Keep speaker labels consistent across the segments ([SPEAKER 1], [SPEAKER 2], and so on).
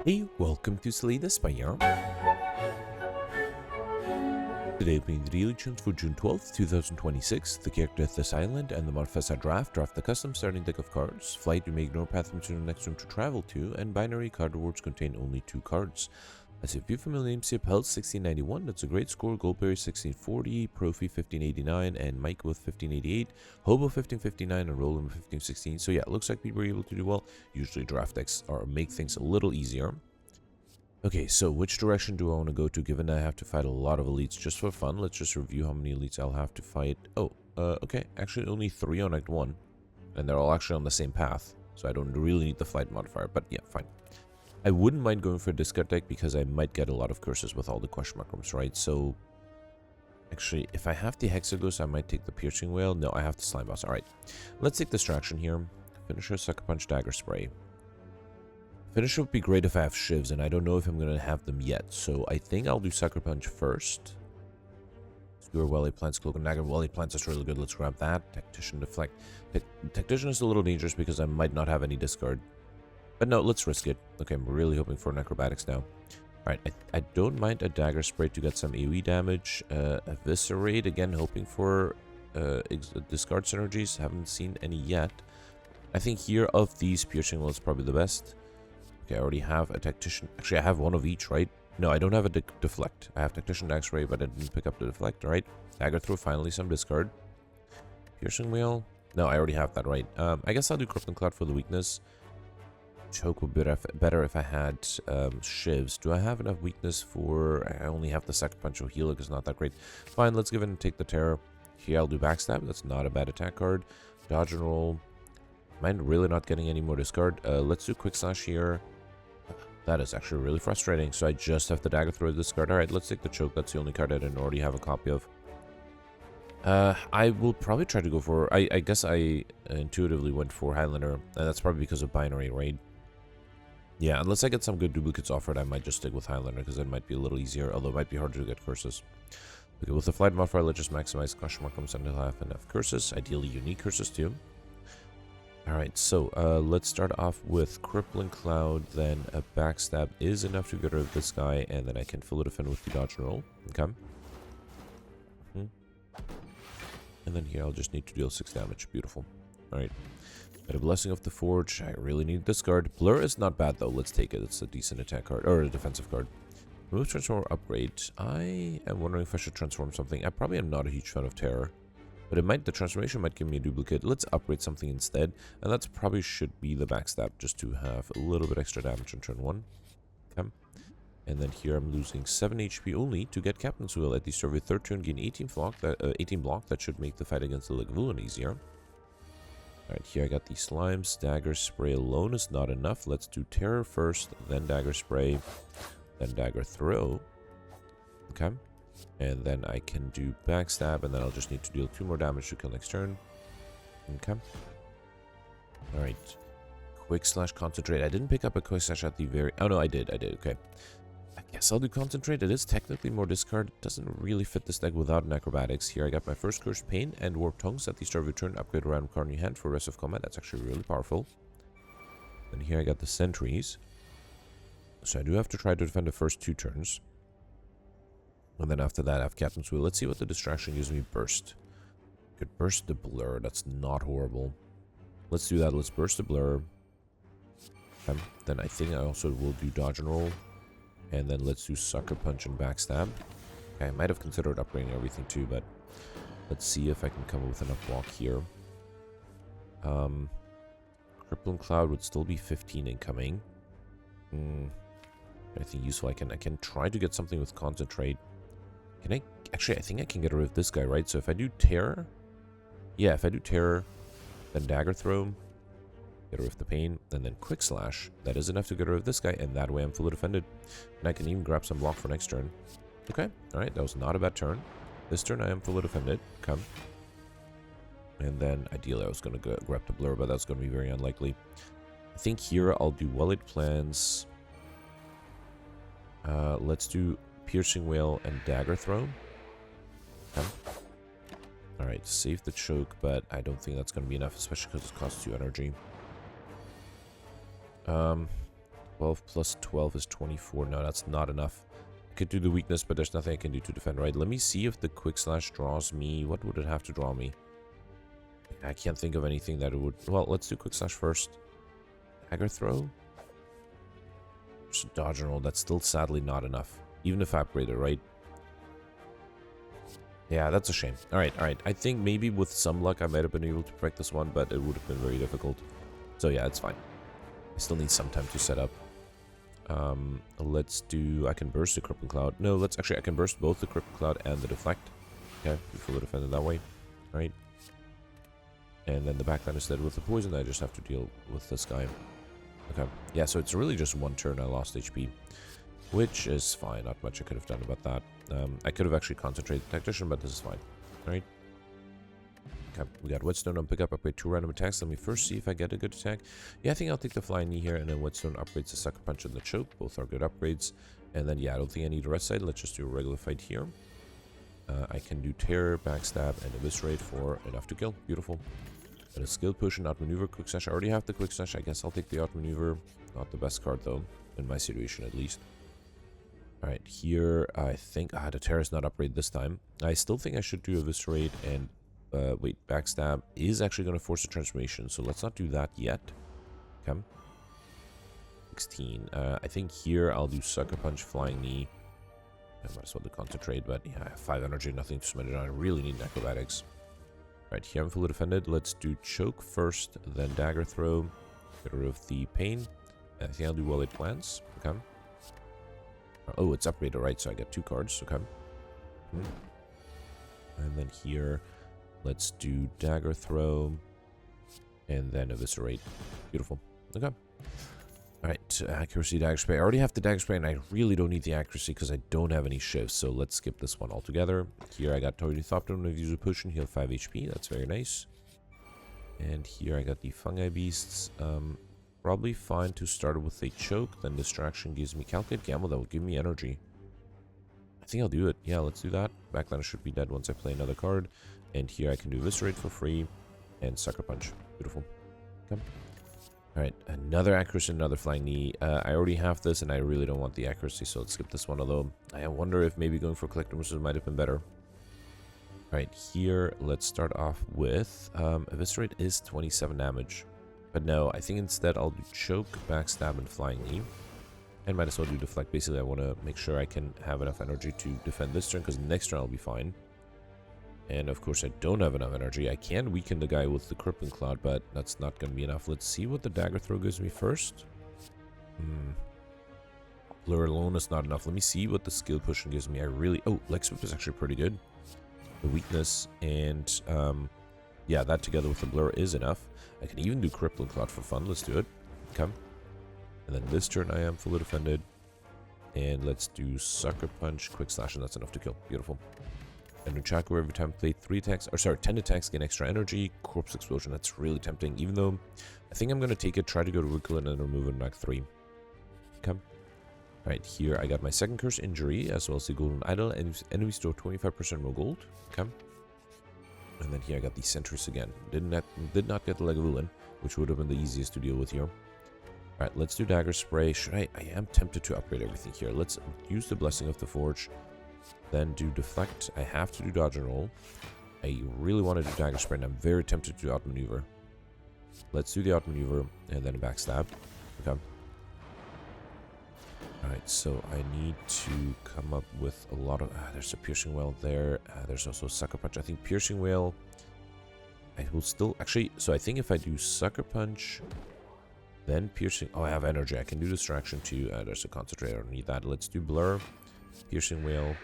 [SPEAKER 1] Hey, welcome to Slay the Spire. Today we playing the daily tunes for June 12th, 2026. The character at this island and the modifiers are draft the custom starting deck of cards. Flight, you may ignore path to the next room to travel to, and binary card rewards contain only 2 cards. As a few familiar names here, Pels 1691, that's a great score, Goldberry 1640, Profi 1589, and Mike with 1588, Hobo 1559, and Roland 1516. So yeah, it looks like people are able to do well. Usually draft decks make things a little easier. Okay, so which direction do I want to go to, given that I have to fight a lot of elites just for fun? Let's just review how many elites I'll have to fight. Oh, okay, actually only 3 on Act 1, and they're all actually on the same path, so I don't really need the flight modifier, but yeah, fine. I wouldn't mind going for a discard deck because I might get a lot of curses with all the question mark rooms, right? So, actually, if I have the Hexaglyphs, I might take the Piercing Whale. No, I have the Slime Boss. Alright, let's take Distraction here. Finisher, Sucker Punch, Dagger Spray. Finisher would be great if I have Shivs, and I don't know if I'm going to have them yet. So, I think I'll do Sucker Punch first. Skewer, Welly Plants, Cloak and Dagger. Welly Plants is really good. Let's grab that. Tactician, Deflect. Tactician is a little dangerous because I might not have any discard. But no, let's risk it. Okay, I'm really hoping for an Acrobatics now. Alright, I don't mind a Dagger Spray to get some AoE damage. Eviscerate, again, hoping for discard synergies. Haven't seen any yet. I think here of these, Piercing Will is probably the best. Okay, I already have a Tactician. Actually, I have one of each, right? No, I don't have a Deflect. I have Tactician, Dagger Spray, but I didn't pick up the Deflect. Alright, Dagger Throw, finally some discard. Piercing Wheel. No, I already have that, right? I guess I'll do Crippling Cloud for the weakness. Choke would be better if I had Shivs. Do I have enough weakness for... I only have the Second Punch, so Healer is not that great. Fine, let's give it and take the Terror. Here I'll do Backstab. That's not a bad attack card. Dodge and Roll. Mind really not getting any more discard. Let's do Quick Slash here. That is actually really frustrating. So I just have the Dagger Throw discard. Alright, let's take the Choke. That's the only card I didn't already have a copy of. I will probably try to go for... I guess I intuitively went for Highlander. And that's probably because of Binary, right? Yeah, unless I get some good duplicates offered, I might just stick with Highlander, because it might be a little easier, although it might be harder to get curses. Okay, with the flight modifier, let's just maximize question mark comes until I have enough curses, ideally unique curses too. Alright, so let's start off with Crippling Cloud, then a Backstab is enough to get rid of this guy, and then I can fully defend with the Dodge and Roll. Okay. And then here I'll just need to deal 6 damage. Beautiful. Alright. A Blessing of the Forge. I really need this card. Blur is not bad though. Let's take it. It's a decent attack card or a defensive card. Remove Transform Upgrade. I am wondering if I should transform something. I probably am not a huge fan of Terror, but it might. The transformation might give me a duplicate. Let's upgrade something instead, and that's probably should be the Backstab just to have a little bit extra damage on turn 1. Okay. And then here I'm losing 7 HP only to get Captain's Wheel. At the start of your third turn, gain 18 block. That should make the fight against the Lagavulin easier. Alright, here I got these slimes. Dagger Spray alone is not enough. Let's do Terror first, then Dagger Spray, then Dagger Throw. Okay. And then I can do Backstab, and then I'll just need to deal 2 more damage to kill next turn. Okay. Alright. Quick Slash Concentrate. I didn't pick up a Quick Slash at the very... Oh, no, I did. Okay. I guess I'll do Concentrate. It is technically more discard. It doesn't really fit this deck without an Acrobatics. Here I got my first Cursed Pain and Warp Tongues at the start of your turn. Upgrade around card in your hand for rest of combat. That's actually really powerful. And here I got the Sentries. So I do have to try to defend the first 2 turns. And then after that I have Captain's Wheel. Let's see what the distraction gives me. Burst. Could burst the Blur. That's not horrible. Let's do that. Let's burst the Blur. Then I think I also will do Dodge and Roll. And then let's do Sucker Punch and Backstab. Okay, I might have considered upgrading everything too, but let's see if I can come up with enough block here. Crippling Cloud would still be 15 incoming. Anything useful? I can try to get something with Concentrate. Can I? Actually, I think I can get rid of this guy, right? So if I do Terror... Yeah, if I do Terror, then Dagger Throw, get rid of the Pain, and then Quick Slash. That is enough to get rid of this guy, and that way I'm fully defended. And I can even grab some block for next turn. Okay, alright, that was not a bad turn. This turn I am fully defended. Come. And then, ideally I was going to grab the Blur, but that's going to be very unlikely. I think here I'll do Well-Laid Plans. Let's do Piercing Whale and Dagger Throw. Okay. Alright, save the Choke, but I don't think that's going to be enough, especially because it costs 2 energy. 12 plus 12 is 24. No, that's not enough. I could do the weakness, but there's nothing I can do to defend, right? Let me see if the quick slash draws me. What would it have to draw me? I can't think of anything that it would... Well, let's do quick slash first. Dagger throw? Just dodge and roll. That's still sadly not enough. Even if I upgrade it, right? Yeah, that's a shame. Alright, alright. I think maybe with some luck I might have been able to break this one, but it would have been very difficult. So yeah, it's fine. I still need some time to set up. Let's do... I can burst the Crippling Cloud. No, let's actually... I can burst both the Crippling Cloud and the Deflect. Okay, we fully defended that way. Right. And then the backline is dead with the poison. I just have to deal with this guy. Okay. Yeah, so it's really just one turn I lost HP. Which is fine. Not much I could have done about that. I could have actually concentrated the Tactician, but this is fine. Alright. Okay, we got Whetstone on pickup, upgrade 2 random attacks. Let me first see if I get a good attack. Yeah, I think I'll take the Flying Knee here, and then Whetstone upgrades the Sucker Punch and the Choke. Both are good upgrades. And then, yeah, I don't think I need the rest side. Let's just do a regular fight here. I can do Tear, Backstab, and Eviscerate for enough to kill. Beautiful. But a Skill Push and Outmaneuver, Quick Slash. I already have the Quick Slash. I guess I'll take the Outmaneuver. Not the best card, though, in my situation at least. Alright, here I think... the Tear is not upgraded this time. I still think I should do Eviscerate and... wait, Backstab is actually going to force a transformation, so let's not do that yet. Okay. 16. I think here I'll do Sucker Punch, Flying Knee. I might as well do Concentrate, but yeah, I have 5 energy, nothing to spend it on. I really need Acrobatics. Alright, here I'm fully defended. Let's do Choke first, then Dagger Throw. Get rid of the Pain. I think I'll do Well Laid Plans. Okay. Oh, it's upgraded, right? So I get 2 cards. Okay. And then here, let's do Dagger Throw. And then Eviscerate. Beautiful. Okay. Alright, Accuracy, Dagger Spray. I already have the Dagger Spray, and I really don't need the Accuracy because I don't have any shifts. So let's skip this one altogether. Here I got Torii Thopter, Use a Potion, heal 5 HP. That's very nice. And here I got the Fungi Beasts. Probably fine to start with a Choke, then Distraction gives me Calculate Gamble, that will give me energy. I think I'll do it. Yeah, let's do that. Backline should be dead once I play another card. And here I can do Eviscerate for free, and Sucker Punch. Beautiful. Okay. Alright, another Accuracy, another Flying Knee. I already have this, and I really don't want the Accuracy, so let's skip this one, although I wonder if maybe going for Collector Missiles might have been better. Alright, here, let's start off with... Eviscerate is 27 damage. But no, I think instead I'll do Choke, Backstab, and Flying Knee. And might as well do Deflect. Basically, I want to make sure I can have enough energy to defend this turn, because next turn I'll be fine. And of course, I don't have enough energy. I can weaken the guy with the Crippling Cloud, but that's not going to be enough. Let's see what the Dagger Throw gives me first. Blur alone is not enough. Let me see what the Skill Pushing gives me. I really... Oh, Leg Sweep is actually pretty good. The weakness and... yeah, that together with the Blur is enough. I can even do Crippling Cloud for fun. Let's do it. Okay. And then this turn I am fully defended. And let's do Sucker Punch, Quick Slash, and that's enough to kill. Beautiful. And Nunchaku every time play 3 attacks, or sorry, 10 attacks, gain extra energy. Corpse Explosion, that's really tempting. Even though I think I'm going to take it, try to go to Recall and then remove it back 3. Okay. Alright, here I got my second Curse Injury, as well as the Golden Idol, and enemies store 25% more gold. Okay. And then here I got the Sentries again. Did not get the Lagavulin, which would have been the easiest to deal with here. Alright, let's do Dagger Spray. I am tempted to upgrade everything here. Let's use the Blessing of the Forge. Then do Deflect. I have to do Dodge and Roll. I really want to do Dagger Spray, and I'm very tempted to do Outmaneuver. Let's do the Outmaneuver, and then Backstab. Okay. Alright, so I need to come up with a lot of... there's a Piercing Wail there. There's also Sucker Punch. I think Piercing Wail... I will still... Actually, so I think if I do Sucker Punch, then Piercing... Oh, I have energy. I can do Distraction too. There's a Concentrate. I don't need that. Let's do Blur, Piercing Wail,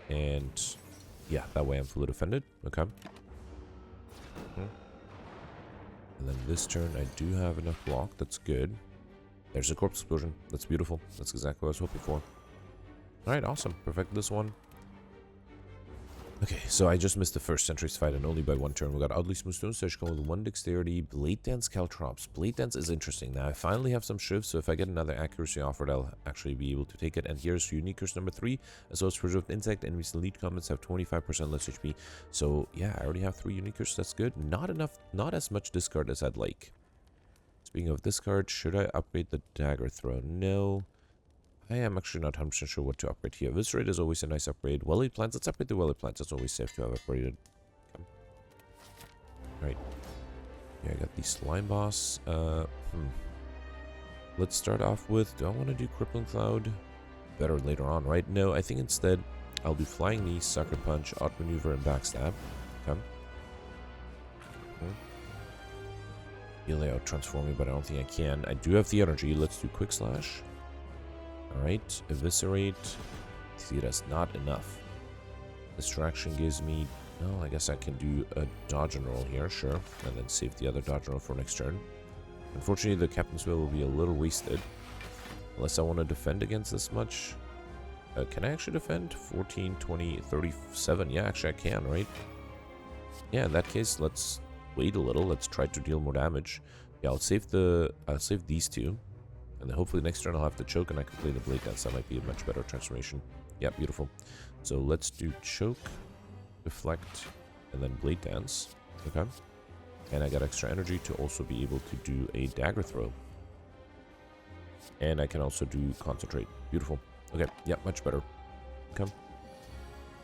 [SPEAKER 1] and... yeah, that way I'm fully defended. Okay. And then this turn, I do have enough block. That's good. There's a Corpse Explosion. That's beautiful. That's exactly what I was hoping for. Alright, awesome. Perfect this one. Okay, so I just missed the first Sentries fight, and only by 1 turn. We got Oddly Smooth Stone Surgical with 1 Dexterity. Blade Dance Caltrops. Blade Dance is interesting. Now, I finally have some shifts, so if I get another Accuracy offered, I'll actually be able to take it. And here's Unique Curse number 3, as well as Preserved Insect. Enemies in lead comments have 25% less HP. So, yeah, I already have 3 Unique Curses. That's good. Not enough, not as much discard as I'd like. Speaking of this card, should I upgrade the dagger throw? No. I am actually not 100% sure what to upgrade here. Viscerate is always a nice upgrade. Well-laid plants, let's upgrade the well-laid plants. It's always safe to have upgraded. Right. Yeah, I got the slime boss. Let's start off with, do I want to do Crippling Cloud? Better later on, right? No, I think instead I'll do Flying Knee, Sucker Punch, Outmaneuver, and Backstab. Okay. Really out transform me, but I don't think I can. I do have the energy. Let's do Quick Slash. Alright, Eviscerate. See, that's not enough. Distraction gives me... Oh, I guess I can do a dodge and roll here, sure. And then save the other dodge and roll for next turn. Unfortunately, the Captain's Will will be a little wasted. Unless I want to defend against this much. Can I actually defend? 14, 20, 37. Yeah, actually I can, right? Yeah, in that case, let's wait a little. Let's try to deal more damage. Yeah, I'll save these two. And then hopefully next turn I'll have to choke and I can play the Blade Dance. That might be a much better transformation. Yeah, beautiful. So let's do choke, deflect, and then Blade Dance. Okay. And I got extra energy to also be able to do a dagger throw. And I can also do concentrate. Beautiful. Okay, yeah, much better. Okay.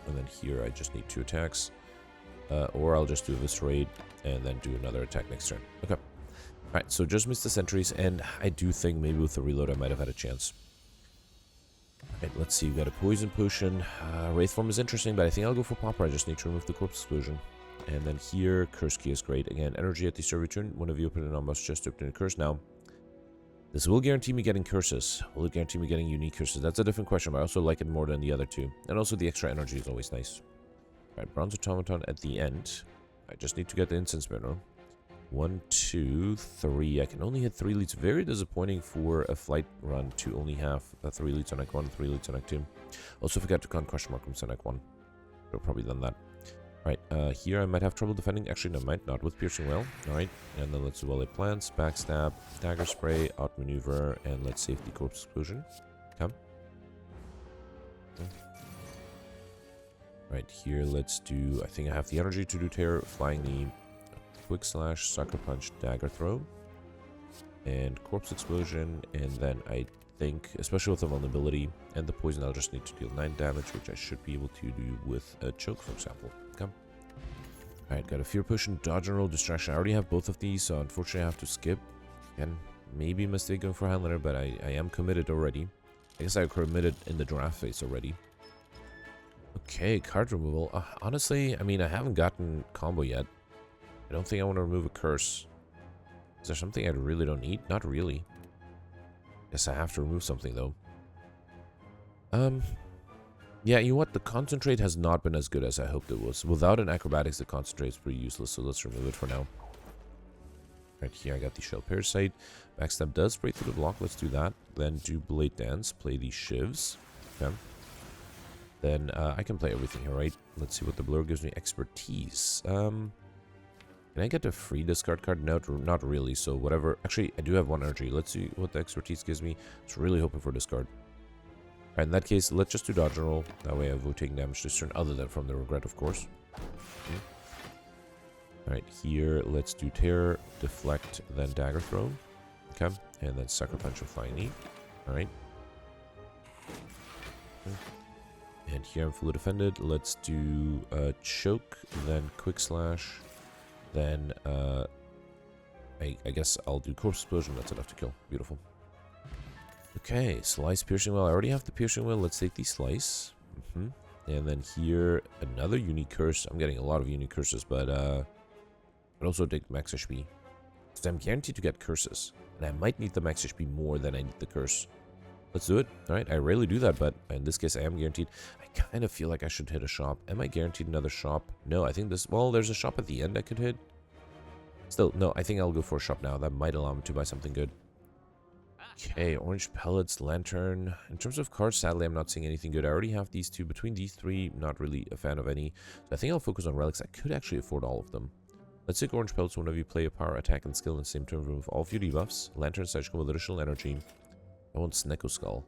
[SPEAKER 1] And then here I just need 2 attacks. Or I'll just do Eviscerate and then do another attack next turn. Okay. Alright, so just missed the sentries, and I do think maybe with the reload I might have had a chance. Alright, let's see, we got a Poison Potion. Wraith Form is interesting, but I think I'll go for Popper. I just need to remove the Corpse Explosion. And then here, Curse Key is great. Again, energy at the start of your turn. Whenever you open an almost just open a curse. Now, this will guarantee me getting curses. Will it guarantee me getting unique curses? That's a different question, but I also like it more than the other two. And also the extra energy is always nice. Alright, Bronze Automaton at the end. I just need to get the Incense Burner. 1, 2, 3. I can only hit 3 leads. Very disappointing for a flight run to only have 3 leads on Act 1, 3 leads on Act 2. Also forgot to count Crush Markums on Act 1. I've probably done that. Alright, here I might have trouble defending. Actually, no, might not with Piercing Well. Alright, and then let's do Well-laid Plants, Backstab, Dagger Spray, Outmaneuver, and let's save the Corpse Explosion. Come. Right here, let's do... I think I have the energy to do Tear, Flying Knee, Quick Slash, Sucker Punch, Dagger Throw, and Corpse Explosion, and then I think, especially with the vulnerability and the poison, I'll just need to deal 9 damage, which I should be able to do with a choke, for example. Come. Alright, got a Fear Potion, Dodge and Roll, Distraction. I already have both of these, so unfortunately I have to skip. And maybe a mistake going for Handler, but I am committed already. I guess I committed in the draft phase already. Okay, card removal. Honestly, I mean, I haven't gotten combo yet. I don't think I want to remove a curse. Is there something I really don't need? Not really. Guess I have to remove something, though. Yeah, you know what? The Concentrate has not been as good as I hoped it was. Without an Acrobatics, the Concentrate is pretty useless, so let's remove it for now. Right here, I got the Shell Parasite. Backstab does break through the block. Let's do that. Then do Blade Dance. Play the Shivs. Okay. Then I can play everything here, right? Let's see what the Blur gives me. Expertise. Can I get a free discard card? No, not really. So whatever. Actually, I do have 1 energy. Let's see what the Expertise gives me. I was really hoping for discard. Alright, in that case, let's just do Dodge and Roll. That way I avoid taking damage this turn, other than from the Regret, of course. Okay. Alright, here, let's do Tear, Deflect, then Dagger Throw. Okay. And then Sucker Punch and Flying Knee. Alright. Okay. And here I'm fully defended. Let's do Choke, then Quick Slash, then I guess I'll do Corpse Explosion. That's enough to kill. Beautiful. Okay, Slice, Piercing Well. I already have the Piercing Well. Let's take the Slice. And then here, another unique curse. I'm getting a lot of unique curses, but I'd also take Max HP. So I'm guaranteed to get curses. And I might need the Max HP more than I need the curse. Let's do it. Alright, I rarely do that, but in this case I am guaranteed. I kind of feel like I should hit a shop. Am I guaranteed another shop? No, I think this... Well, there's a shop at the end I could hit. Still, no, I think I'll go for a shop now. That might allow me to buy something good. Okay, Orange Pellets, Lantern. In terms of cards, sadly, I'm not seeing anything good. I already have these two. Between these three, not really a fan of any. So I think I'll focus on Relics. I could actually afford all of them. Let's take Orange Pellets. Whenever you play a power, attack, and skill in the same turn, remove all of your debuffs. Lantern Surgical with additional energy. I want Snecko Skull.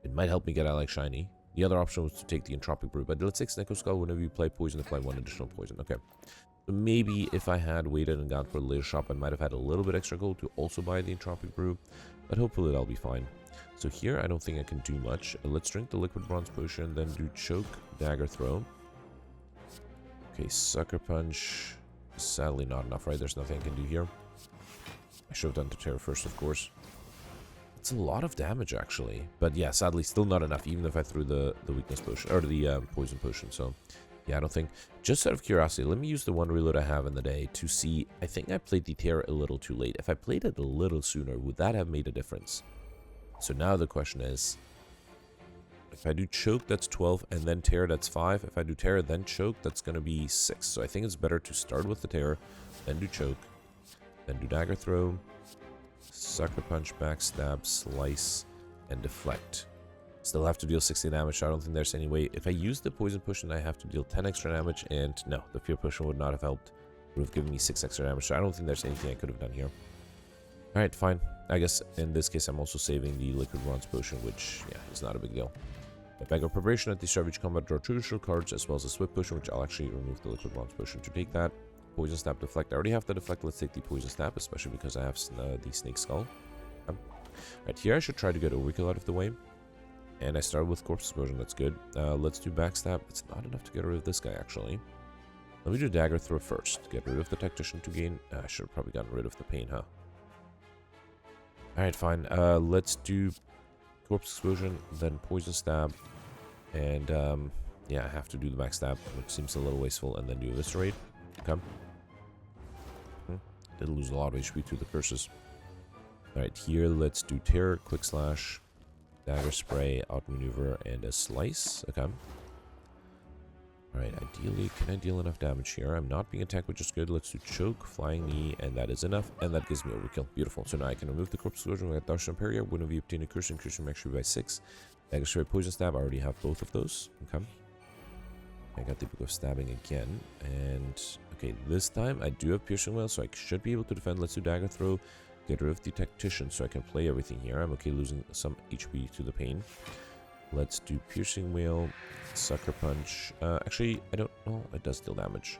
[SPEAKER 1] It might help me get Alex Shiny. The other option was to take the Entropic Brew, but let's take Snecko Skull. Whenever you play poison, apply 1 additional poison. Okay. So maybe if I had waited and gone for the later shop, I might have had a little bit extra gold to also buy the Entropic Brew. But hopefully that'll be fine. So here, I don't think I can do much. Let's drink the Liquid Bronze Potion, then do Choke, Dagger Throw. Okay, Sucker Punch. Sadly not enough, right? There's nothing I can do here. I should have done the Terror first, of course. It's a lot of damage, actually. But yeah, sadly, still not enough, even if I threw the Weakness Potion, or the Poison Potion, so... Yeah, I don't think... Just out of curiosity, let me use the one reload I have in the day to see... I think I played the Terror a little too late. If I played it a little sooner, would that have made a difference? So now the question is... If I do Choke, that's 12, and then Terror, that's 5. If I do Terror, then Choke, that's going to be 6. So I think it's better to start with the Terror, then do Choke, then do Dagger Throw, Sucker Punch, Backstab, Slice, and Deflect. Still have to deal 60 damage, so I don't think there's any way. If I use the Poison Potion, I have to deal 10 extra damage, and no, the Fear Potion would not have helped. It would have given me 6 extra damage, so I don't think there's anything I could have done here. Alright, fine. I guess in this case, I'm also saving the Liquid Bronze Potion, which, yeah, is not a big deal. My bag of preparation at the start of each combat, draw 2 additional cards, as well as a Swift Potion, which I'll actually remove the Liquid Bronze Potion to take that. Poison Snap, Deflect. I already have the Deflect. Let's take the Poison Snap, especially because I have the Snake Skull. Right here, I should try to get Overkill out of the way. And I started with Corpse Explosion, that's good. Let's do Backstab. It's not enough to get rid of this guy, actually. Let me do Dagger Throw first. Get rid of the Tactician to gain... I should have probably gotten rid of the Pain, huh? Alright, fine. Let's do Corpse Explosion, then Poison Stab. And, yeah, I have to do the Backstab, which seems a little wasteful, and then do Eviscerate. Okay. Did lose a lot of HP to the curses. Alright, here, let's do Terror, Quick Slash... Dagger Spray, Outmaneuver, and a Slice. Okay. Alright, ideally, can I deal enough damage here? I'm not being attacked, which is good. Let's do Choke, Flying Knee, and that is enough. And that gives me Overkill. Beautiful. So now I can remove the Corpse Explosion. We got Darshan Imperia. When we obtain a curse, increase your max by 6. Dagger Spray, Poison Stab. I already have both of those. Okay. I got the Book of Stabbing again. And, okay, this time I do have Piercing Wail, so I should be able to defend. Let's do Dagger Throw. Get rid of the Tactician so I can play everything here. I'm okay losing some HP to the Pain. Let's do Piercing Wail, Sucker Punch. Actually, I don't know. It does deal damage.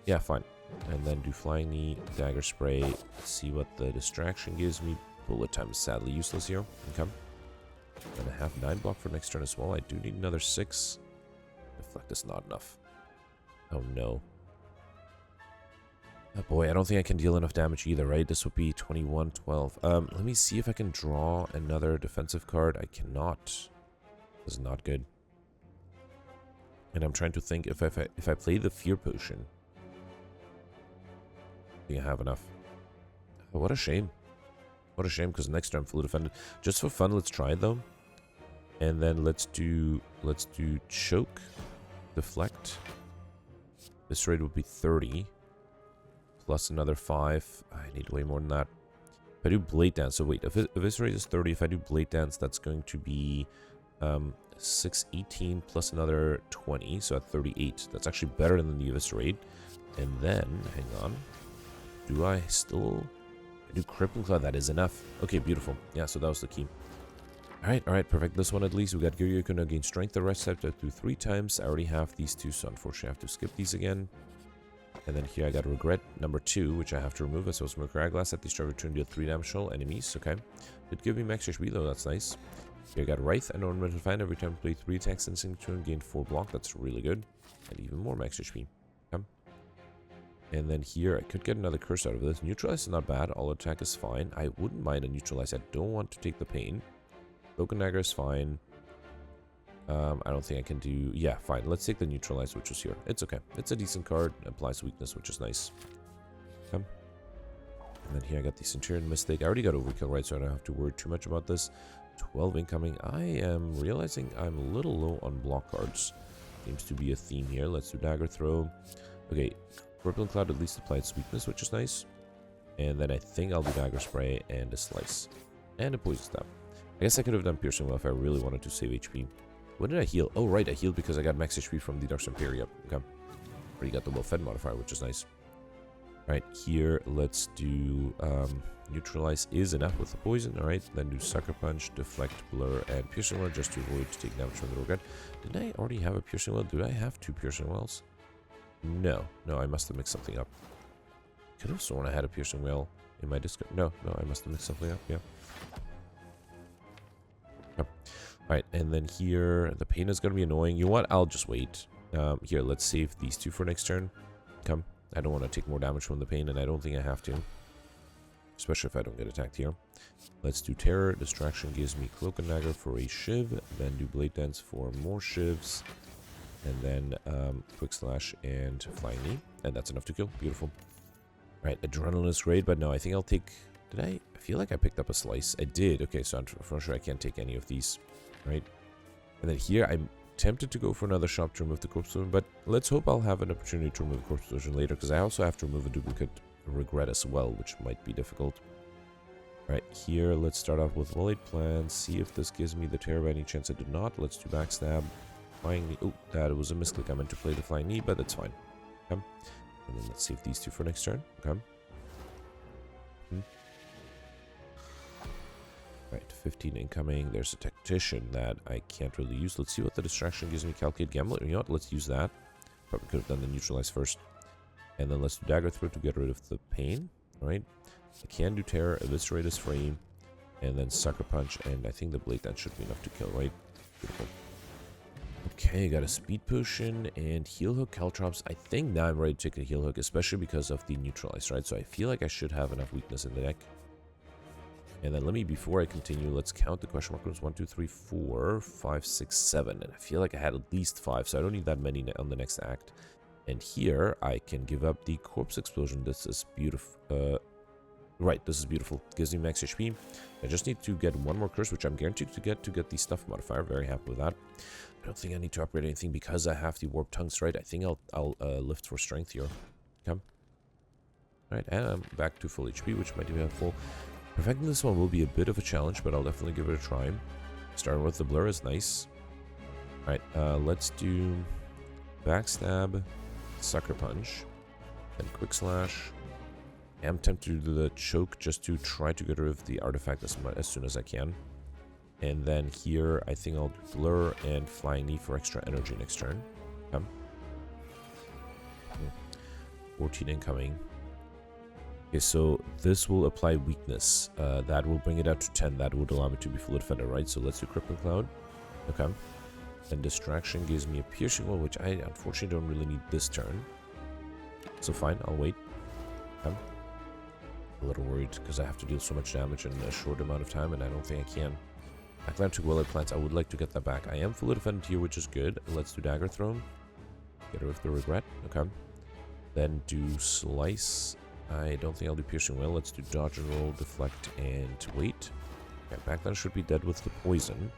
[SPEAKER 1] Yeah, fine. And then do Flying Knee, Dagger Spray. See what the distraction gives me. Bullet Time is sadly useless here. Okay. And I have 9 block for next turn as well. I do need another 6. Deflect is not enough. Oh no. Oh boy, I don't think I can deal enough damage either, right? This would be 21, 12. Let me see if I can draw another defensive card. I cannot. This is not good. And I'm trying to think if I play the Fear Potion. I think I have enough. Oh, what a shame. What a shame, because next turn I'm fully defended. Just for fun, let's try it though. And then let's do Choke, Deflect. This rate would be 30. Plus another 5. I need way more than that. If I do Blade Dance, so wait, if this rate is 30, if I do Blade Dance, that's going to be 618 plus another 20, so at 38. That's actually better than the Eviscerate. And then, hang on, do I do Crippling Claw? That is enough. Okay, beautiful. Yeah, so that was the key. Alright, perfect. This one at least. We got Gyuryo Kuna gain Strength. The rest I have to do 3 times. I already have these 2, so unfortunately I have to skip these again. And then here I got Regret number 2, which I have to remove. So Smoker Eyeglass at the start of turn, deal 3 damage to all enemies. Okay. Did give me max HP though, that's nice. Here I got Wraith and Ornamental Fan. Every time I play 3 attacks in single turn, gain 4 block. That's really good. And even more max HP. Okay. And then here I could get another curse out of this. Neutralize is not bad. All attack is fine. I wouldn't mind a Neutralize. I don't want to take the pain. Broken Dagger is fine. I don't think I can do... Yeah, fine. Let's take the Neutralize, which was here. It's okay. It's a decent card. Applies weakness, which is nice. Okay. And then here I got the Centurion Mystic. I already got Overkill, right? So I don't have to worry too much about this. 12 incoming. I am realizing I'm a little low on block cards. Seems to be a theme here. Let's do Dagger Throw. Okay. Crippling Cloud at least applies weakness, which is nice. And then I think I'll do Dagger Spray and a Slice. And a Poison Stab. I guess I could have done Piercing Wail if I really wanted to save HP. When did I heal? Oh, right, I healed because I got max HP from the Dark Imperia. Okay. Already got the well-fed modifier, which is nice. Alright, here, let's do... Neutralize is enough with the poison. Alright, then do Sucker Punch, Deflect, Blur, and Piercing Wail just to avoid taking damage from the Regret. Didn't I already have a Piercing Wail? Did I have 2 Piercing Wails? No, I must have mixed something up. Could have sworn I had a piercing whale in my discard. No, I must have mixed something up, yeah. Yep. Alright, and then here, the pain is going to be annoying. You know what? I'll just wait. Here, let's save these two for next turn. Come. I don't want to take more damage from the pain, and I don't think I have to. Especially if I don't get attacked here. Let's do Terror. Distraction gives me Cloak and Dagger for a Shiv. Then do Blade Dance for more Shivs. And then Quick Slash and Flying Knee. And that's enough to kill. Beautiful. Alright, Adrenaline is great, but no, I think I'll take... Did I? I feel like I picked up a slice. I did. Okay, so I'm for sure I can't take any of these. Right? And then here, I'm tempted to go for another shop to remove the Corpse Explosion, but let's hope I'll have an opportunity to remove the Corpse Explosion later, because I also have to remove a duplicate Regret as well, which might be difficult. Right, here, let's start off with Well-Laid Plans, see if this gives me the Terror by any chance. It did not. Let's do Backstab. Flying Knee. Oh, that was a misclick. I meant to play the Flying Knee, but that's fine. Okay. And then let's save these two for next turn. Okay. Right, 15 incoming. There's a Tactician that I can't really use. Let's see what the distraction gives me. Calculate Gambler. You know what? Let's use that. Probably could have done the Neutralize first. And then let's do Dagger Throw to get rid of the pain. Alright. I can do Terror, Eviscerate is free. And then Sucker Punch. And I think the Blade Dance should be enough to kill, right? Beautiful. Okay, got a Speed Potion and Heal Hook, Caltrops. I think now I'm ready to take a Heal Hook, especially because of the Neutralize, right? So I feel like I should have enough weakness in the deck. And then let me, before I continue, let's count the question mark rooms. 1, 2, 3, 4, 5, 6, 7. And I feel like I had at least 5, so I don't need that many on the next act. And here, I can give up the Corpse Explosion. This is beautiful. Right, this is beautiful. Gives me max HP. I just need to get one more curse, which I'm guaranteed to get the Stuff modifier. Very happy with that. I don't think I need to upgrade anything because I have the Warp Tongues, right? I think I'll lift for strength here. Okay. Alright, and I'm back to full HP, which might be helpful. Perfecting this one will be a bit of a challenge, but I'll definitely give it a try. Starting with the Blur is nice. Alright, let's do Backstab, Sucker Punch, then Quick Slash. I'm tempted to do the Choke just to try to get rid of the artifact as soon as I can. And then here, I think I'll do Blur and Flying Knee for extra energy next turn. Okay. 14 incoming. Okay, so this will apply weakness. That will bring it out to 10. That would allow me to be full defender, right? So let's do Crippling Cloud. Okay. And Distraction gives me a Piercing one, which I unfortunately don't really need this turn. So fine, I'll wait. Okay. A little worried because I have to deal so much damage in a short amount of time, and I don't think I can. Backland to Well-Laid Plans. I would like to get that back. I am fully defended here, which is good. Let's do Dagger Throw. Get rid of the Regret. Okay. Then do Slice. I don't think I'll do Piercing Well. Let's do Dodge and Roll, Deflect, and Wait. Okay, Backland should be dead with the Poison.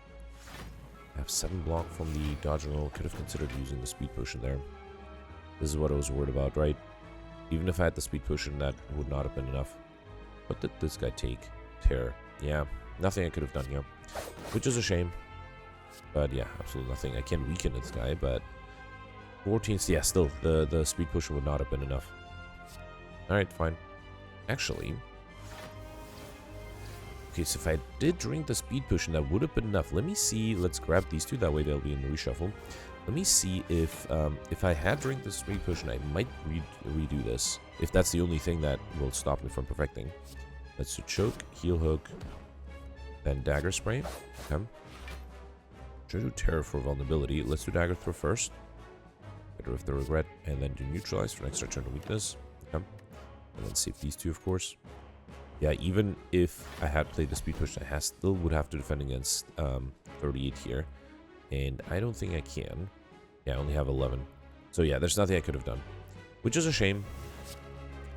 [SPEAKER 1] I have 7 block from the Dodge and Roll. Could have considered using the Speed Potion there. This is what I was worried about, right? Even if I had the Speed Potion, that would not have been enough. What did this guy take? Terror. Yeah, nothing I could have done here. Which is a shame. But yeah, absolutely nothing. I can weaken this guy, but 14, yeah, still, the Speed Potion would not have been enough. Alright, fine. Actually, okay, so if I did drink the Speed Potion, that would have been enough. Let me see. Let's grab these two. That way they'll be in the reshuffle. Let me see if I had drank the Speed Potion, I might redo this. If that's the only thing that will stop me from perfecting. Let's do Choke, Heal Hook, then Dagger Spray. Okay. Should do Terror for vulnerability. Let's do Dagger Throw first. Get rid of the Regret, and then do Neutralize for next turn of weakness. Okay. And then save these two, of course. Yeah, even if I had played the Speed Potion, I still would have to defend against 38 here. And I don't think I can. Yeah, I only have 11. So yeah, there's nothing I could have done. Which is a shame.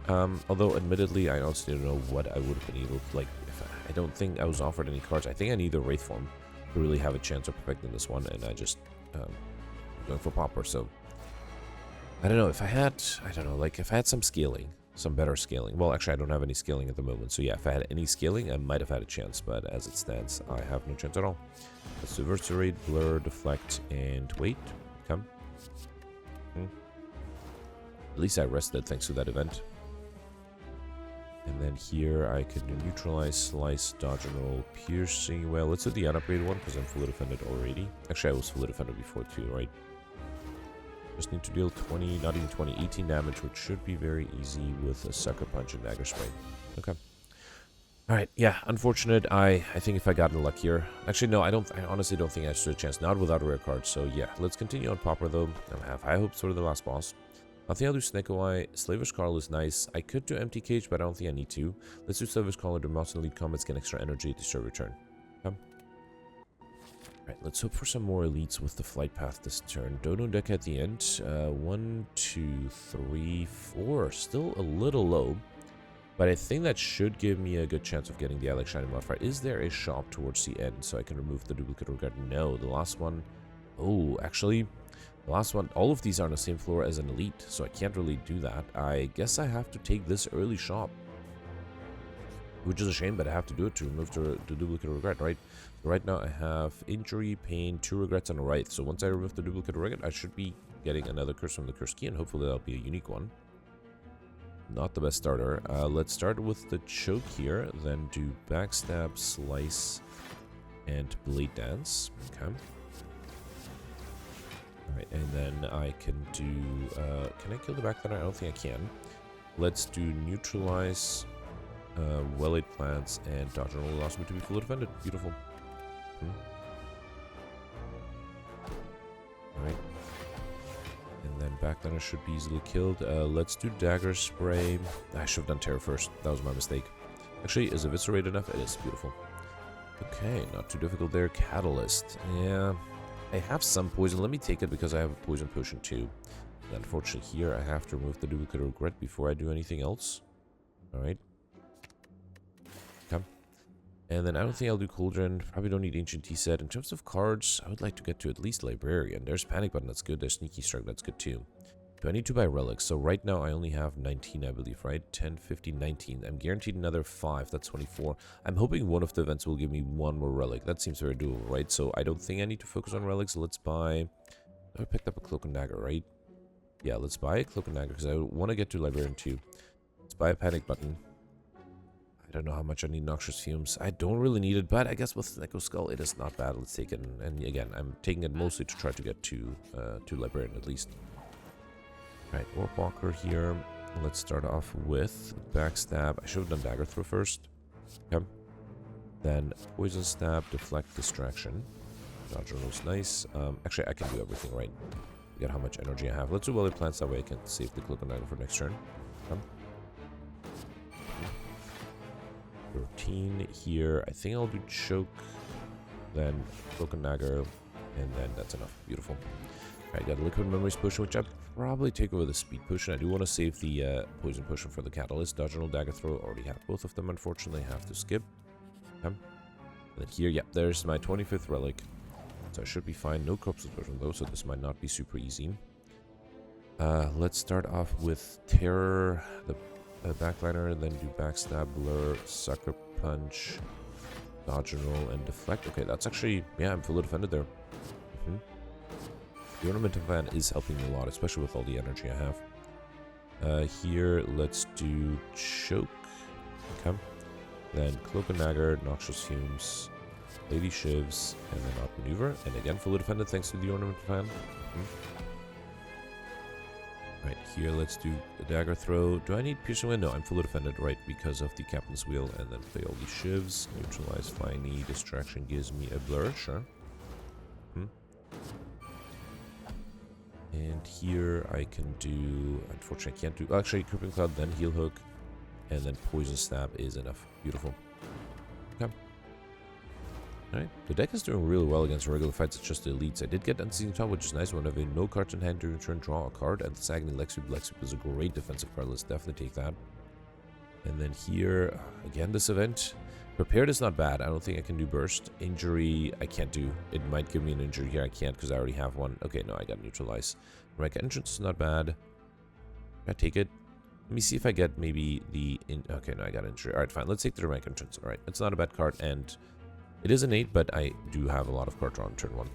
[SPEAKER 1] Although, admittedly, I honestly don't know what I would have been able to, like, if I don't think I was offered any cards. I think I need the Wraith form to really have a chance of perfecting this one, and I just, going for Pauper, so. I don't know, if I had, I don't know, like, if I had some scaling, some better scaling. Well, actually, I don't have any scaling at the moment, so yeah, if I had any scaling, I might have had a chance, but as it stands, I have no chance at all. Let's do Eviscerate, Blur, Deflect, and Wait. Come. At least I rested thanks to that event. And then here I can do Neutralize, Slice, Dodge and Roll, Piercing. Well, let's do the unupgraded one because I'm fully defended already. Actually, I was fully defended before too, right? Just need to deal 20, not even 20, 18 damage, which should be very easy with a Sucker Punch and Dagger Spray. Okay. Alright, yeah, unfortunate. I think if I got in luck here. Actually, no, I honestly don't think I stood a chance. Not without a rare card. So yeah, let's continue on Pauper though. I have high hopes for the last boss. I think I'll do Snake Eye. Slavish Carl is nice. I could do Empty Cage, but I don't think I need to. Let's do Slavish Carl and do Mouse and Elite Combats, get extra energy at the start return. Alright, let's hope for some more elites with the flight path this turn. Dono deck at the end. 1, 2, 3, 4. Still a little low. But I think that should give me a good chance of getting the Alex Shining Modifier. Is there a shop towards the end so I can remove the duplicate regret? No, the last one... Oh, actually, the last one... All of these are on the same floor as an elite, so I can't really do that. I guess I have to take this early shop. Which is a shame, but I have to do it to remove the duplicate regret, right? So right now I have injury, pain, 2 regrets, and a wraith. So once I remove the duplicate regret, I should be getting another curse from the curse key, and hopefully that'll be a unique one. Not the best starter. Let's start with the choke here, then do backstab, slice, and blade dance. Okay. Alright, and then I can do... can I kill the backliner? I don't think I can. Let's do neutralize, well-laid plants, and dodge and roll allows me to be fully defended. Beautiful. Alright. And then backliner should be easily killed. Let's do dagger spray. I should have done terror first. That was my mistake. Actually, is eviscerate enough? It is. Beautiful. Okay, not too difficult there. Catalyst. Yeah, I have some poison. Let me take it because I have a poison potion too. And unfortunately here, I have to remove the duplicate regret before I do anything else. Alright. Okay. And then I don't think I'll do Cauldron. Probably don't need Ancient Tea Set. In terms of cards, I would like to get to at least Librarian. There's Panic Button, that's good. There's Sneaky Strike, that's good too. Do I need to buy relics? So right now I only have 19, I believe, right? 10, 15, 19. I'm guaranteed another 5. That's 24. I'm hoping one of the events will give me one more relic. That seems very doable, right? So I don't think I need to focus on relics. Let's buy... I picked up a Cloak and Dagger, right? Yeah, let's buy a Cloak and Dagger because I want to get to Librarian too. Let's buy a Panic Button. I don't know how much I need Noxious Fumes. I don't really need it, but I guess with Echo Skull, it is not bad. Let's take it. And again, I'm taking it mostly to try to get to Librarian at least. Alright, Warpwalker here. Let's start off with Backstab. I should have done Dagger Throw first. Okay. Then Poison Stab, Deflect, Distraction. Dodge rolls nice. Actually, I can do everything right. Forget how much energy I have. Let's do Welly Plants, that way I can save the Cloak and Dagger for next turn. Okay. Routine here. I think I'll do Choke, then Cloak and Dagger, and then that's enough. Beautiful. Alright, got a Liquid Memories Potion, which I'll probably take over the Speed Potion. I do want to save the Poison Potion for the Catalyst. Dodge and roll, Dagger Throw. Already have both of them, unfortunately. I have to skip. Okay. And then here, yep, there's my 25th Relic. So I should be fine. No Corpse Potion though, so this might not be super easy. Let's start off with Terror, the Backliner, and then do Backstab, Blur, Sucker Punch, Dodge and Roll, and Deflect. Okay, that's actually... Yeah, I'm fully defended there. The Ornamental Fan is helping me a lot, especially with all the energy I have. Here, let's do Choke. Okay. Then Cloak and Dagger, Noxious Fumes, Lady Shivs, and then Outmaneuver. And again, fully defended thanks to the Ornamental Fan. Right, here, let's do the Dagger Throw. Do I need Piercing Wind? No, I'm fully defended, right, because of the Captain's Wheel. And then play all these Shivs. Neutralize Flying Knee. Distraction gives me a Blur, sure. And here I can do... Unfortunately, I can't do... Actually, Crippling Cloud, then Heal Hook. And then Poison Stab is enough. Beautiful. Okay. Alright. The deck is doing really well against regular fights. It's just the elites. I did get Unseen Top, which is nice. Whenever no cards in hand during turn, draw a card. And the Sagny Lexup. Lexup is a great defensive card. Let's definitely take that. And then here, again, this event... Prepared is not bad. I don't think I can do Burst. Injury, I can't do. It might give me an injury here. I can't because I already have one. Okay, no, I got Neutralize. Rank Entrance is not bad. I take it. Let me see if I get maybe the... Okay, no, I got injury. Alright, fine. Let's take the Rank Entrance. Alright, it's not a bad card, and it is an 8, but I do have a lot of card draw on turn 1.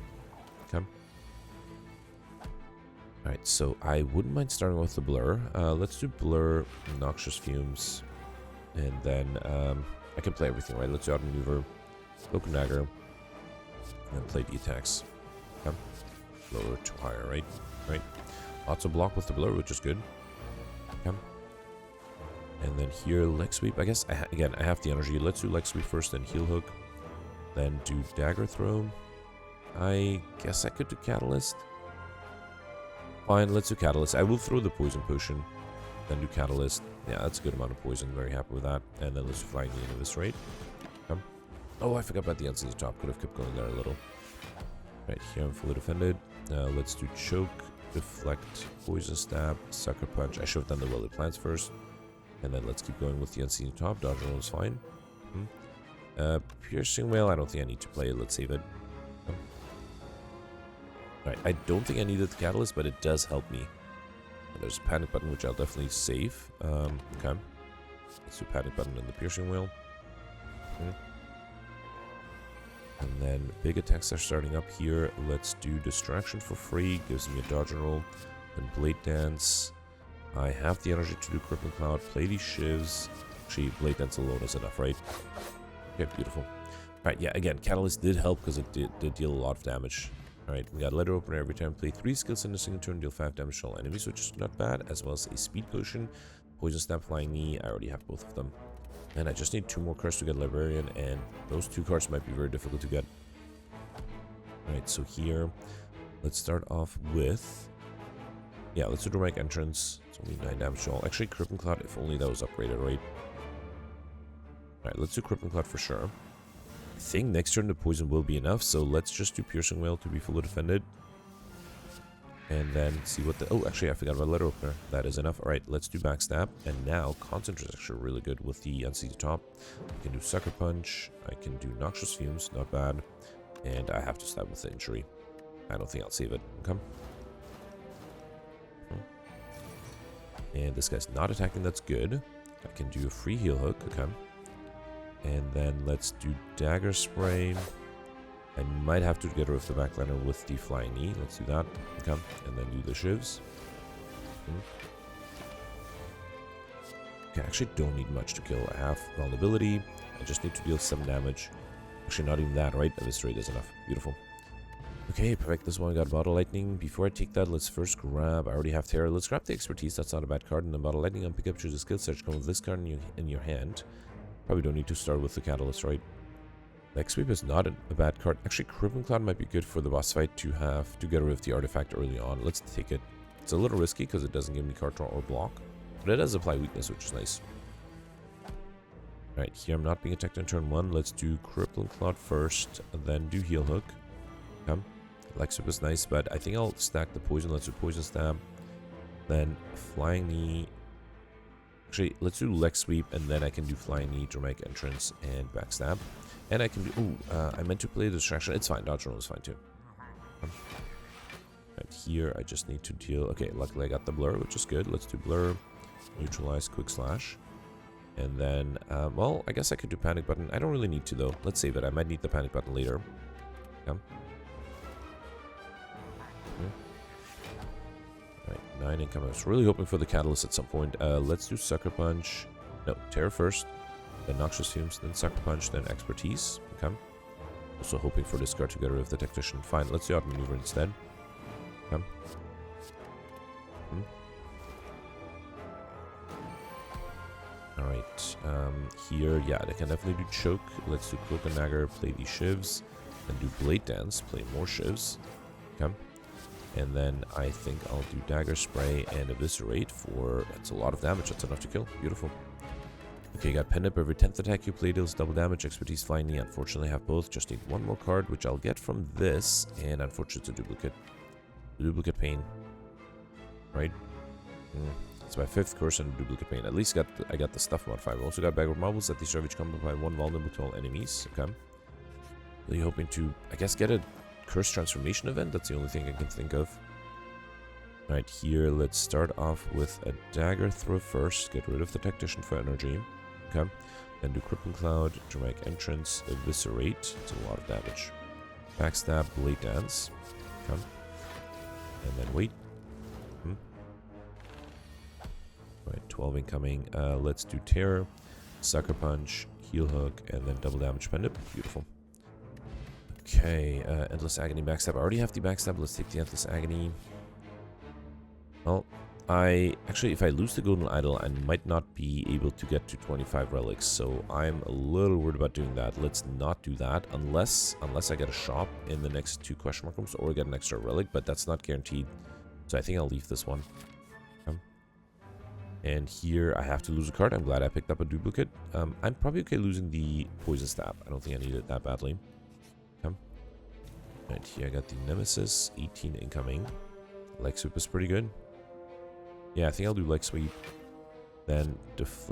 [SPEAKER 1] Okay. Alright, so I wouldn't mind starting with the Blur. Let's do Blur, Noxious Fumes, and then... I can play everything, right? Let's do Outmaneuver, Cloak and Dagger, and then play the attacks. Okay. Lower to higher, right? Right. Lots of block with the blur, which is good. Okay. And then here, leg sweep. I guess, again, I have the energy. Let's do leg sweep first, then heal hook. Then do dagger throw. I guess I could do catalyst. Fine, let's do catalyst. I will throw the poison potion. Then do catalyst. Yeah, that's a good amount of poison. Very happy with that. And then let's do flying knee into this rate. Okay. Oh, I forgot about the unseen top. Could have kept going there a little. Right, here I'm fully defended. Let's do choke, deflect, poison stab, sucker punch. I should have done the welded plants first. And then let's keep going with the unseen top. Dodge roll is fine. Piercing whale, I don't think I need to play it. Let's save it. Alright, I don't think I needed the catalyst, but it does help me. And there's a panic button, which I'll definitely save. Okay. Let's do panic button and the piercing whale. And then big attacks are starting up here. Let's do distraction for free. Gives me a dodge and roll. Then blade dance. I have the energy to do crippling cloud. Play these shivs. Actually, blade dance alone is enough, right? Okay, beautiful. Alright, yeah, again, catalyst did help because it did deal a lot of damage. Alright, we got letter opener every time. Play 3 skills in a single turn, deal 5 damage to all enemies, which is not bad, as well as a speed potion. Poison snap, flying knee. I already have both of them. And I just need 2 more cards to get Librarian, and those 2 cards might be very difficult to get. Alright, so here, let's start off with... Yeah, let's do dramatic entrance. It's only 9 damage to all. Actually, crippling cloud, if only that was upgraded, right? Alright, let's do crippling cloud for sure. I think next turn the poison will be enough, so let's just do piercing whale to be fully defended. And then see what the... Oh, actually, I forgot about letter opener. That is enough. Alright, let's do backstab. And now, concentrate is actually really good with the unseated top. I can do sucker punch. I can do noxious fumes. Not bad. And I have to stab with the injury. I don't think I'll save it. Okay. And this guy's not attacking. That's good. I can do a free heal hook. Okay. And then let's do dagger spray. I might have to get rid of the backliner with the flying knee. Let's do that. Okay. And then do the shivs. Okay, I actually don't need much to kill. I have vulnerability. I just need to deal some damage. Actually, not even that, right? Eviscerate is enough. Beautiful. Okay, perfect. This one got Bottle Lightning. Before I take that, let's first grab... I already have Terror. Let's grab the Expertise. That's not a bad card. And then Bottle Lightning and pick up, choose a skill search. Come with this card in your hand. Probably don't need to start with the Catalyst, right? Leg Sweep is not a bad card. Actually, Crippling Cloud might be good for the boss fight to get rid of the artifact early on. Let's take it. It's a little risky because it doesn't give me card draw or block. But it does apply weakness, which is nice. Alright, here I'm not being attacked on turn 1. Let's do Crippling Cloud first, and then do Heal Hook. Okay. Leg Sweep is nice, but I think I'll stack the Poison. Let's do Poison Stab. Then Flying Knee. Actually, let's do Leg Sweep, and then I can do Flying Knee, Dramatic Entrance, and Backstab. And I can do... Ooh, I meant to play Distraction. It's fine. Dodge roll is fine, too. Right here, I just need to deal... Okay, luckily I got the Blur, which is good. Let's do Blur, Neutralize, Quick Slash. And then, well, I guess I could do Panic Button. I don't really need to, though. Let's save it. I might need the Panic Button later. Yeah. Alright, 9 income. I was really hoping for the Catalyst at some point. Let's do Sucker Punch. No, Terror first. Then Noxious Fumes, then Sucker Punch, then Expertise. Okay. Also hoping for this card to get rid of the Tactician. Fine, let's do Outmaneuver instead. Okay. Alright, here, yeah, they can definitely do Choke. Let's do Cloak and Dagger, play these Shivs. Then do Blade Dance, play more Shivs. Okay. And then I think I'll do Dagger Spray and Eviscerate for... That's a lot of damage, that's enough to kill. Beautiful. Okay, you got Pen Up. Every 10th attack you play deals double damage. Expertise, Flying Knee. Unfortunately, I have both. Just need one more card, which I'll get from this. And unfortunately, it's a duplicate. Duplicate Pain. Right? It's my 5th curse and duplicate Pain. At least I got the Stuff modifier. I also got Bag of Marbles. At the start of each combat, apply 1 vulnerable to all enemies. Okay. Really hoping to, I guess, get a Curse Transformation event. That's the only thing I can think of. Alright, here, let's start off with a Dagger Throw first. Get rid of the Tactician for energy. Okay. Then do Crippling Cloud, Dramatic Entrance, Eviscerate. It's a lot of damage. Backstab, Blade Dance. Okay. And then wait. Alright, 12 incoming. Let's do Terror, Sucker Punch, Heal Hook, and then double damage Pendant. Beautiful. Okay, Endless Agony Backstab. I already have the Backstab. Let's take the Endless Agony. Well, actually, if I lose the golden idol, I might not be able to get to 25 relics, so I'm a little worried about doing that. Let's not do that unless I get a shop in the next 2 question mark rooms or get an extra relic, but that's not guaranteed. So I think I'll leave this one. And here I have to lose a card. I'm glad I picked up a duplicate. I'm probably okay losing the poison stab. I don't think I need it that badly. Right, here I got the Nemesis, 18 incoming. Leg sweep is pretty good. Yeah, I think I'll do leg sweep. Then,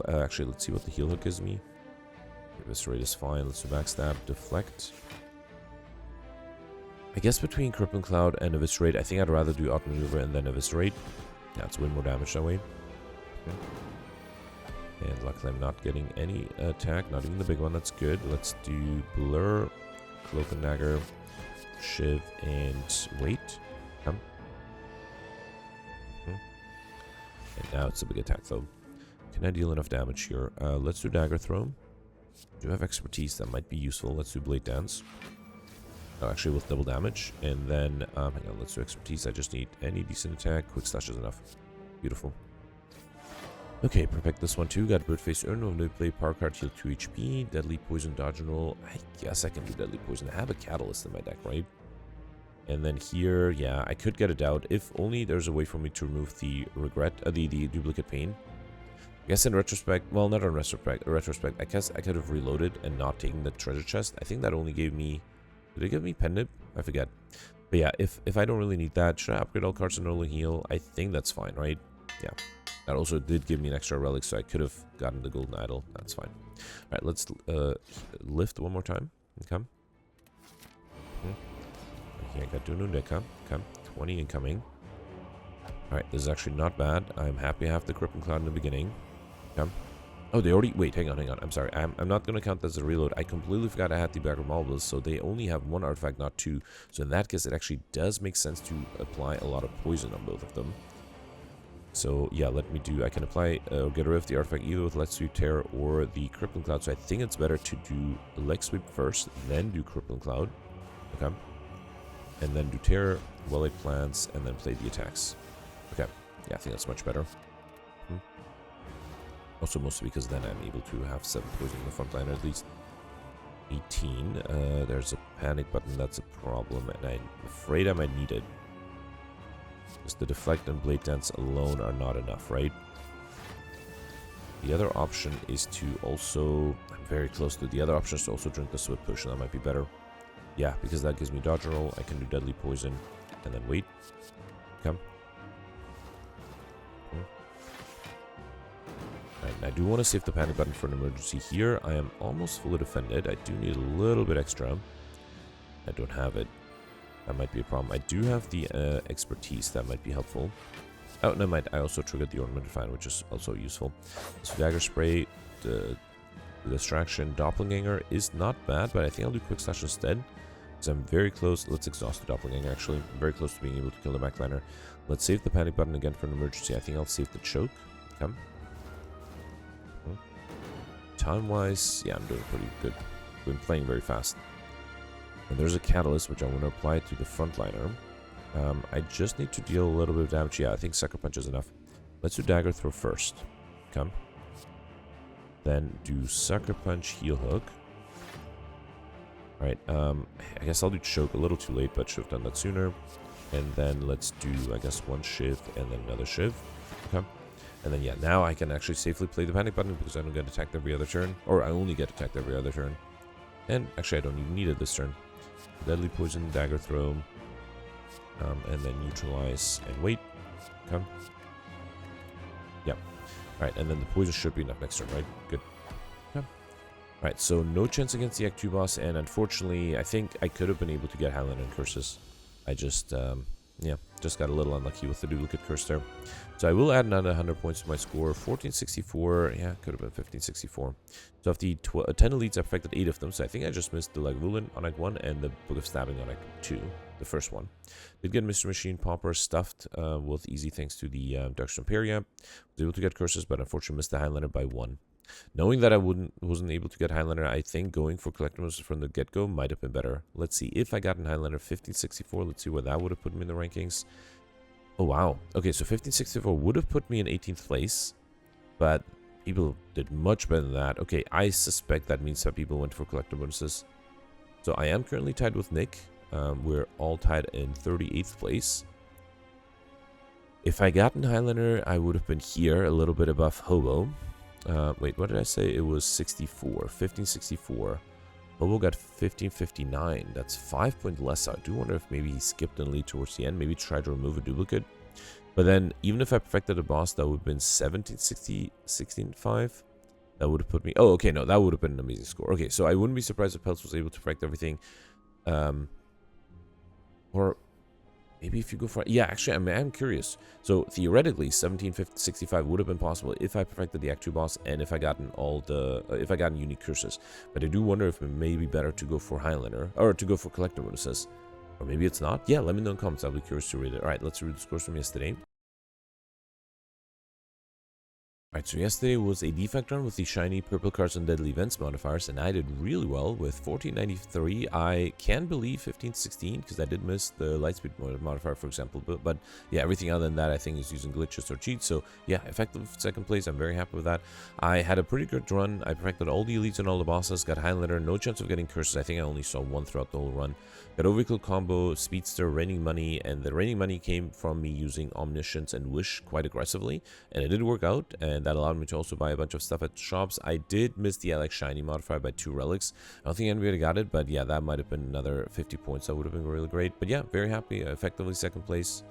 [SPEAKER 1] actually, let's see what the heal hook gives me. Eviscerate is fine. Let's do backstab, deflect. I guess between Crippling Cloud and Eviscerate, I think I'd rather do outmaneuver and then Eviscerate. Yeah, it's way more damage that way. Okay. And luckily I'm not getting any attack, not even the big one. That's good. Let's do Blur, Cloak and Dagger, Shiv, and wait. Come. And now it's a big attack though. Can I deal enough damage here? Let's do Dagger Throw. Do have expertise that might be useful. Let's do Blade Dance. Oh, actually with double damage. And then, hang on, let's do expertise. I just need any decent attack. Quick Slash is enough. Beautiful. Okay, perfect this one too. Got Birdface Urn. When we play Power Card, heal 2 HP. Deadly Poison, Dodge and Roll. I guess I can do Deadly Poison. I have a Catalyst in my deck, right? And then here, yeah, I could get it out if only there's a way for me to remove the regret, the duplicate pain. I guess in retrospect, well, not in retrospect, I guess I could have reloaded and not taken the treasure chest. I think that only gave me, did it give me Pendant? I forget. But yeah, if I don't really need that, should I upgrade all cards to Northern Heal? I think that's fine, right? Yeah. That also did give me an extra relic, so I could have gotten the golden idol. That's fine. All right, let's lift one more time. Okay. Okay, I got Dunundeka. Okay, 20 incoming. All right, this is actually not bad. I'm happy I have the Crippling Cloud in the beginning. Okay. Oh, they already... Wait, hang on. I'm sorry. I'm not going to count that as a reload. I completely forgot I had the Bagger Marbles, so they only have 1 artifact, not 2. So in that case, it actually does make sense to apply a lot of poison on both of them. So yeah, let me do... I can apply or get rid of the artifact either with Let's Do Tear or the Crippling Cloud. So I think it's better to do Leg Sweep first, then do Crippling Cloud. Okay. And then do Tear, Well-Laid Plans, and then play the attacks. Okay. Yeah, I think that's much better. Also, mostly because then I'm able to have 7 poison in the front line, or at least 18. There's a panic button, that's a problem, and I'm afraid I might need it. Because the Deflect and Blade Dance alone are not enough, right? The other option is to also... I'm very close to... The other option is to also drink the Swift Potion, that might be better. Yeah, because that gives me Dodge Roll, I can do Deadly Poison, and then wait. Come. Right, and I do want to save the panic button for an emergency here. I am almost fully defended. I do need a little bit extra. I don't have it. That might be a problem. I do have the expertise. That might be helpful. Oh, no, I also triggered the Ornamented Fan, which is also useful. So Dagger Spray, the Distraction, Doppelganger is not bad, but I think I'll do Quick Slash instead. Because I'm very close. Let's exhaust the Doppelganger, actually. I'm very close to being able to kill the backliner. Let's save the panic button again for an emergency. I think I'll save the choke. Come. Time-wise, yeah, I'm doing pretty good. I've been playing very fast. And there's a Catalyst, which I want to apply to the frontliner. I just need to deal a little bit of damage. Yeah, I think Sucker Punch is enough. Let's do Dagger Throw first. Come. Then do Sucker Punch, Heal Hook. Alright, I guess I'll do Choke a little too late, but should have done that sooner. And then let's do, I guess, 1 Shiv and then another Shiv. Okay. And then, yeah, now I can actually safely play the panic button because I don't get attacked every other turn. Or I only get attacked every other turn. And actually, I don't even need it this turn. Deadly Poison, Dagger Throw. And then Neutralize and wait. Come. Yeah. Alright, and then the poison should be enough next turn, right? Good. Yeah. Alright, so no chance against the Act 2 boss. And unfortunately, I think I could have been able to get Highlander and Curses. I just, yeah, just got a little unlucky with the duplicate curse there. So I will add another 100 points to my score. 1464. Yeah, could have been 1564. So of the 10 elites, I perfected 8 of them. So I think I just missed the Leg of Woolen on Act 1 and the Book of Stabbing on Act 2, the first one. Did get Mr. Machine Popper stuffed with easy thanks to the Dark Imperia. Was able to get curses, but unfortunately missed the Highlander by 1. Knowing that I wasn't able to get Highlander, I think going for collectibles from the get-go might have been better. Let's see. If I got an Highlander 1564, let's see where that would have put me in the rankings. Oh, wow. Okay, so 1564 would have put me in 18th place, but people did much better than that. Okay, I suspect that means that people went for collector bonuses. So I am currently tied with Nick. We're all tied in 38th place. If I got in Highlander, I would have been here, a little bit above Hobo. Wait, what did I say? It was 64, 1564. Hobo got 1559. That's 5 points less. I do wonder if maybe he skipped and lead towards the end. Maybe try to remove a duplicate. But then, even if I perfected a boss, that would have been 1760, 16.5. That would have put me... Oh, okay, no, that would have been an amazing score. Okay, so I wouldn't be surprised if Peltz was able to perfect everything. Or maybe if you go for... Yeah, actually, I'm curious. So, theoretically, 1765 would have been possible if I perfected the Act 2 boss and if I gotten all the... if I gotten unique curses. But I do wonder if it may be better to go for Highlander, or to go for collector bonuses. Or maybe it's not. Yeah, let me know in the comments. I'll be curious to read it. Alright, let's read the scores from yesterday. Alright, so yesterday was a defect run with the shiny purple cards and deadly events modifiers, and I did really well with 1493. I can believe 1516 because I did miss the lightspeed modifier, for example. But yeah, everything other than that I think is using glitches or cheats. So yeah, effective second place. I'm very happy with that. I had a pretty good run. I perfected all the elites and all the bosses. Got Highlander, no chance of getting curses. I think I only saw one throughout the whole run. Got overkill combo, speedster, raining money, and the raining money came from me using omniscience and wish quite aggressively, and it did work out. And that allowed me to also buy a bunch of stuff at shops. I did miss the Alex Shiny modifier by 2 relics. I don't think anybody got it, but yeah, that might have been another 50 points. That would have been really great. But yeah, very happy. Effectively second place.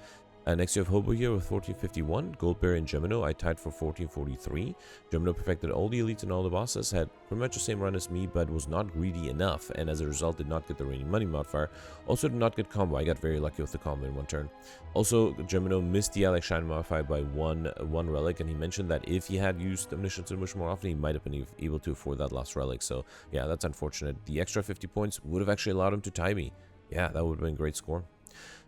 [SPEAKER 1] Next, you have Hobo here with 1451. Goldberry and Gemino, I tied for 1443. Gemino perfected all the elites and all the bosses, had pretty much the same run as me, but was not greedy enough, and as a result did not get the raining money modifier. Also did not get combo. I got very lucky with the combo in one turn. Also, Gemino missed the Alex Shine modifier by one relic, and he mentioned that if he had used Omniscience and Wish more often, he might have been able to afford that last relic. So yeah, that's unfortunate. The extra 50 points would have actually allowed him to tie me. Yeah, that would have been a great score.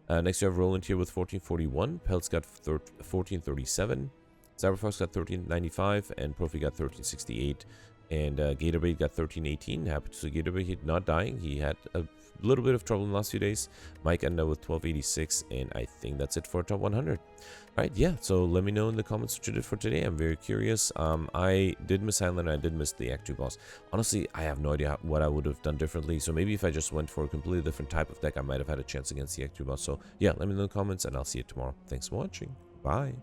[SPEAKER 1] Next, you have Roland here with 1441. Peltz got 1437. Cyberfox got 1395. And Profi got 1368. And Gatorbait got 1318. Happy to see Gatorbait not dying. He had a little bit of trouble in the last few days. Mike ended up with 1286. And I think that's it for top 100. Alright, yeah, so let me know in the comments what you did for today. I'm very curious. I did miss Highlander, I did miss the Act 2 boss. Honestly, I have no idea what I would have done differently. So maybe if I just went for a completely different type of deck, I might have had a chance against the Act 2 boss. So yeah, let me know in the comments, and I'll see you tomorrow. Thanks for watching. Bye.